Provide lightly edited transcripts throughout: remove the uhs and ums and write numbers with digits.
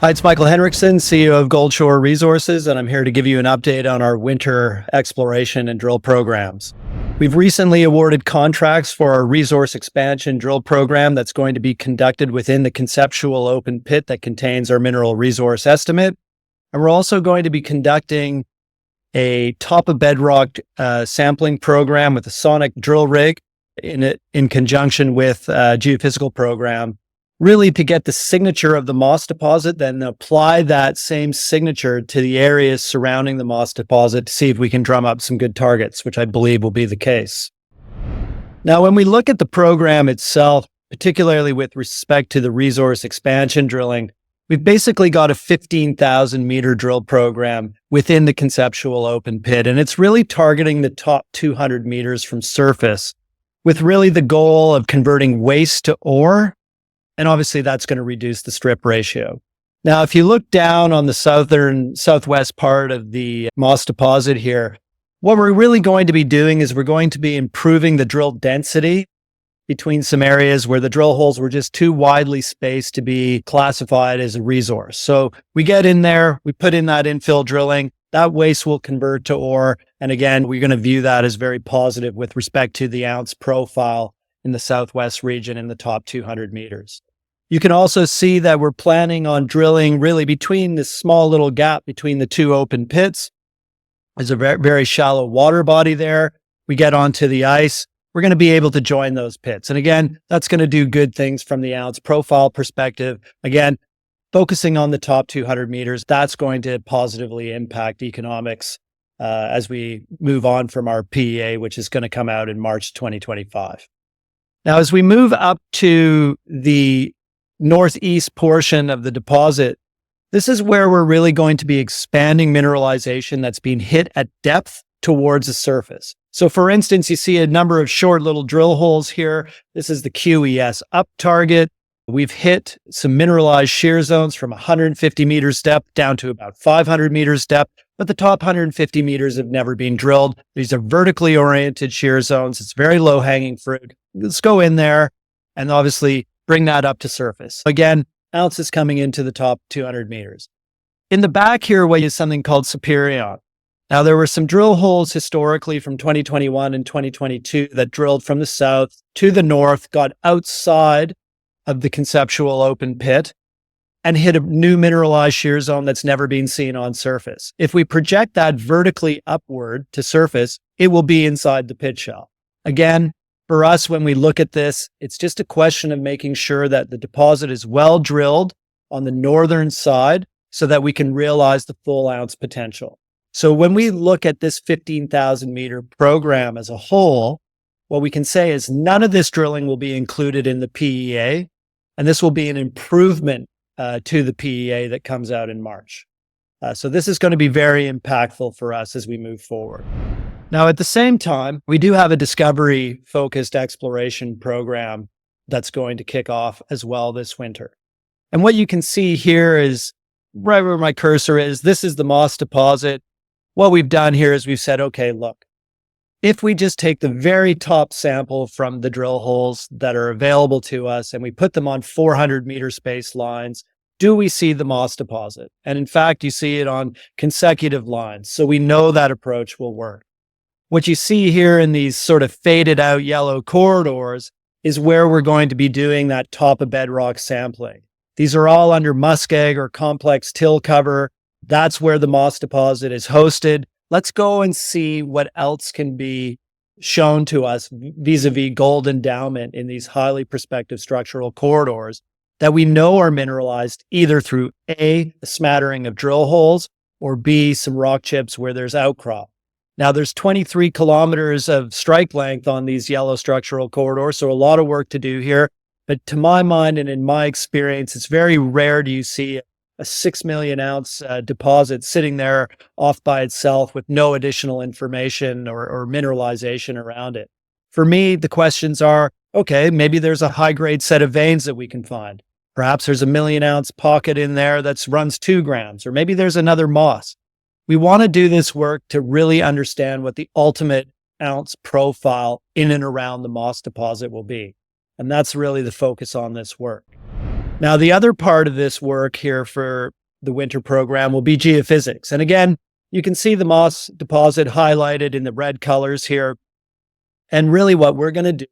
Hi, it's Michael Henrichsen, CEO of Goldshore Resources, and I'm here to give you an update on our winter exploration and drill programs. We've recently awarded contracts for our resource expansion drill program that's going to be conducted within the conceptual open pit that contains our mineral resource estimate. And we're also going to be conducting a top of bedrock sampling program with a sonic drill rig in conjunction with a geophysical program, really to get the signature of the moss deposit, then apply that same signature to the areas surrounding the moss deposit to see if we can drum up some good targets, which I believe will be the case. Now, when we look at the program itself, particularly with respect to the resource expansion drilling, we've basically got a 15,000 meter drill program within the conceptual open pit, and it's really targeting the top 200 meters from surface, with really the goal of converting waste to ore. And obviously that's going to reduce the strip ratio. Now, if you look down on the southwest part of the moss deposit here, what we're really going to be doing is we're going to be improving the drill density between some areas where the drill holes were just too widely spaced to be classified as a resource. So we get in there, we put in that infill drilling, that waste will convert to ore. And again, we're going to view that as very positive with respect to the ounce profile in the southwest region in the top 200 meters. You can also see that we're planning on drilling really between this small little gap between the two open pits. There's a very, very shallow water body there. We get onto the ice. We're going to be able to join those pits. And again, that's going to do good things from the ounce profile perspective. Again, focusing on the top 200 meters, that's going to positively impact economics as we move on from our PEA, which is going to come out in March 2025. Now, as we move up to the northeast portion of the deposit, this is where we're really going to be expanding mineralization that's being hit at depth towards the surface. So for instance, you see a number of short little drill holes here. This is the QES up target. We've hit some mineralized shear zones from 150 meters depth down to about 500 meters depth, but the top 150 meters have never been drilled. These are vertically oriented shear zones. It's very low hanging fruit. Let's go in there and obviously bring that up to surface. Again, ounces coming into the top 200 meters. In the back here, we use something called Superion. Now, there were some drill holes historically from 2021 and 2022 that drilled from the south to the north, got outside of the conceptual open pit and hit a new mineralized shear zone that's never been seen on surface. If we project that vertically upward to surface, it will be inside the pit shell. Again, for us, when we look at this, it's just a question of making sure that the deposit is well drilled on the northern side so that we can realize the full ounce potential. So when we look at this 15,000 meter program as a whole, what we can say is none of this drilling will be included in the PEA, and this will be an improvement to the PEA that comes out in March. So this is going to be very impactful for us as we move forward. Now, at the same time, we do have a discovery-focused exploration program that's going to kick off as well this winter. And what you can see here is right where my cursor is. This is the moss deposit. What we've done here is we've said, okay, look, if we just take the very top sample from the drill holes that are available to us and we put them on 400 meter space lines, do we see the moss deposit? And in fact, you see it on consecutive lines. So we know that approach will work. What you see here in these sort of faded out yellow corridors is where we're going to be doing that top of bedrock sampling. These are all under muskeg or complex till cover. That's where the moss deposit is hosted. Let's go and see what else can be shown to us vis-a-vis gold endowment in these highly prospective structural corridors that we know are mineralized either through A, a smattering of drill holes, or B, some rock chips where there's outcrop. Now, there's 23 kilometers of strike length on these yellow structural corridors, so a lot of work to do here. But to my mind and in my experience, it's very rare do you see a 6 million ounce deposit sitting there off by itself with no additional information or mineralization around it. For me, the questions are, okay, maybe there's a high-grade set of veins that we can find. Perhaps there's a 1 million ounce pocket in there that runs 2 grams, or maybe there's another moss. We want to do this work to really understand what the ultimate ounce profile in and around the moss deposit will be. And that's really the focus on this work. Now, the other part of this work here for the winter program will be geophysics. And again, you can see the moss deposit highlighted in the red colors here. And really what we're going to do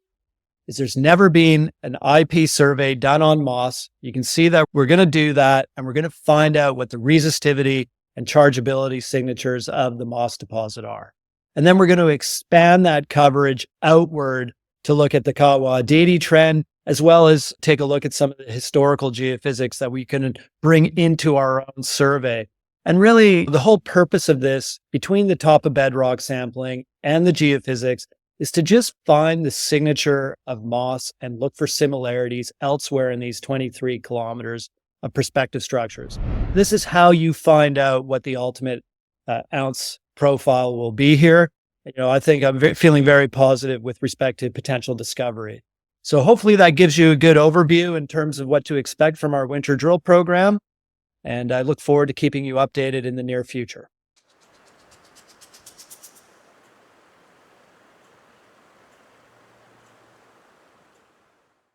is there's never been an IP survey done on moss. You can see that we're going to do that, and we're going to find out what the resistivity and chargeability signatures of the moss deposit are. And then we're going to expand that coverage outward to look at the Kawa-Aditi trend, as well as take a look at some of the historical geophysics that we can bring into our own survey. And really, the whole purpose of this, between the top of bedrock sampling and the geophysics, is to just find the signature of moss and look for similarities elsewhere in these 23 kilometers of prospective structures. This is how you find out what the ultimate ounce profile will be here. I think I'm feeling very positive with respect to potential discovery. So hopefully that gives you a good overview in terms of what to expect from our winter drill program. And I look forward to keeping you updated in the near future.